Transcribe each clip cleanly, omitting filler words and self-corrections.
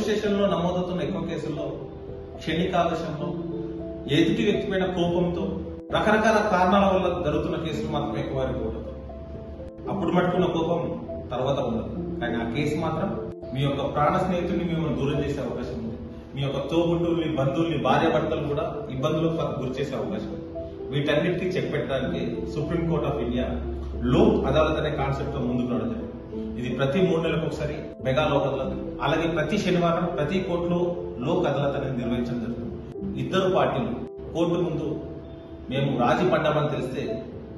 Station లో నమోదవుతున్న ఎక్కువ కేసుల్లో క్షణికావేశంలో ఎదుటి వ్యక్తిపైన కోపంతో రకరకాల కారణాల వల్ల జరుగుతున్న కేసులు మాత్రం ఎక్కువ రిపోర్ట్ అవుతాయి. అప్పుడు మట్టుకున్న కోపం తర్వాత ఉండదు, కానీ ఆ కేసు మాత్రం మీ యొక్క ప్రాణ స్నేహితుడిని మిమ్మల్ని దూరం చేసే అవకాశం ఉంది. మీ యొక్క తోబుట్టుల్ని, బంధువుల్ని, భార్య భర్తలు కూడా ఇబ్బందులకు గురి చేసే అవకాశం ఉంది. వీటన్నిటికీ చెక్ పెట్టడానికి supreme court of India Lok Adalat అనే కాన్సెప్ట్ తో ముందుకు రావడం జరిగింది. ఇది ప్రతి 3 నెలలకు ఒకసారి మెగా లోక్ అదాలత్, అలాగే ప్రతి శనివారం ప్రతి కోర్టులో లోక్ అదాలత్ అనేది నిర్వహించడం జరుగుతుంది. ఇద్దరు పార్టీలు కోర్టు ముందు మేము రాజీ పడ్డామని తెలిస్తే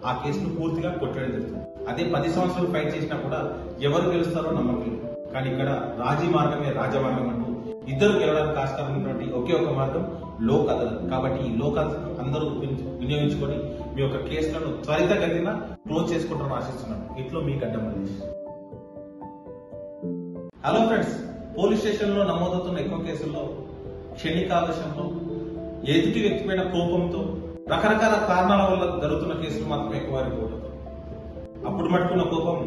ఆ కేసును పూర్తిగా కొట్టడం జరుగుతుంది. అదే 10 సంవత్సరాలు ఫైట్ చేసినా కూడా ఎవరు గెలుస్తారో నమ్మకం. కానీ ఇక్కడ రాజీ మార్గమే రాజమార్గం అంటూ ఇద్దరు గెలవడానికి ఆస్కారం ఉన్నటువంటి ఒకే ఒక మార్గం లోక్ అదాలత్. కాబట్టి ఈ లోక్ అదాలత్ అందరూ వినియోగించుకొని మీ యొక్క కేసులను త్వరితగతిన క్లోజ్ చేసుకుంటారని ఆశిస్తున్నాను. ఇట్లో మీ గడ్డ Mallesh. Hello friends, police station లో నమోదవుతున్న ఎక్కువ కేసుల్లో క్షణికావేశంలో ఎదుటి వ్యక్తిపైన కోపంతో రకరకాల కారణాల వల్ల జరుగుతున్న కేసులు మాత్రం ఎక్కువ రిపోర్ట్ అవుతాయి. అప్పుడు మట్టుకున్న కోపం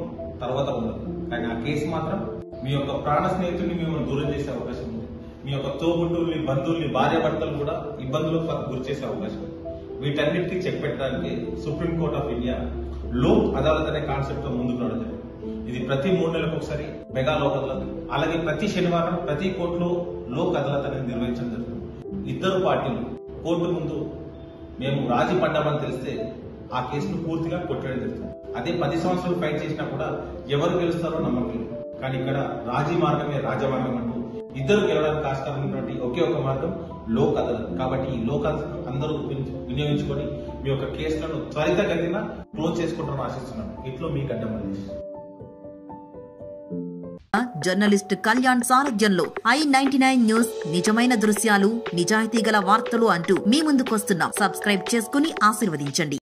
తర్వాత ఉండదు, కానీ ఆ కేసు మాత్రం మీ యొక్క ప్రాణ స్నేహితుడిని మిమ్మల్ని దూరం చేసే అవకాశం ఉంది. మీ యొక్క తోబుట్టుల్ని, బంధువుల్ని, భార్య భర్తలు కూడా ఇబ్బందులకు గురి చేసే అవకాశం ఉంది. వీటన్నిటికీ చెక్ పెట్టడానికి supreme court of India Lok Adalat అనే కాన్సెప్ట్ తో ముందుకు రావడం జరిగింది. ఇది ప్రతి 3 నెలలకు ఒకసారి మెగా లోక్ అదాలత్, అలాగే ప్రతి శనివారం ప్రతి కోర్టులో లోక్ అదాలత్ అనేది నిర్వహించడం జరుగుతుంది. ఇద్దరు పార్టీలు కోర్టు ముందు మేము రాజీ పడ్డామని తెలిస్తే ఆ కేసును పూర్తిగా కొట్టడం జరుగుతుంది. అదే 10 సంవత్సరాలు ఫైట్ చేసినా కూడా ఎవరు గెలుస్తారో నమ్మకం. కానీ ఇక్కడ రాజీ మార్గమే రాజమార్గం అంటూ ఇద్దరు గెలవడానికి ఆస్కారం ఉన్నటువంటి ఒకే ఒక మార్గం లోక్ అదాలత్. కాబట్టి ఈ లోక్ అదాలత్ అందరూ వినియోగించుకొని మీ యొక్క కేసులను త్వరితగతిన క్లోజ్ చేసుకుంటారని ఆశిస్తున్నాను. ఇట్లో మీ గడ్డ మల్లేష్. జర్నలిస్ట్ కళ్యాణ్ సారథ్యంలో i99 న్యూస్ నిజమైన దృశ్యాలు, నిజాయితీ గల వార్తలు అంటూ మీ ముందుకొస్తున్నాం. సబ్స్క్రైబ్ చేసుకుని ఆశీర్వదించండి.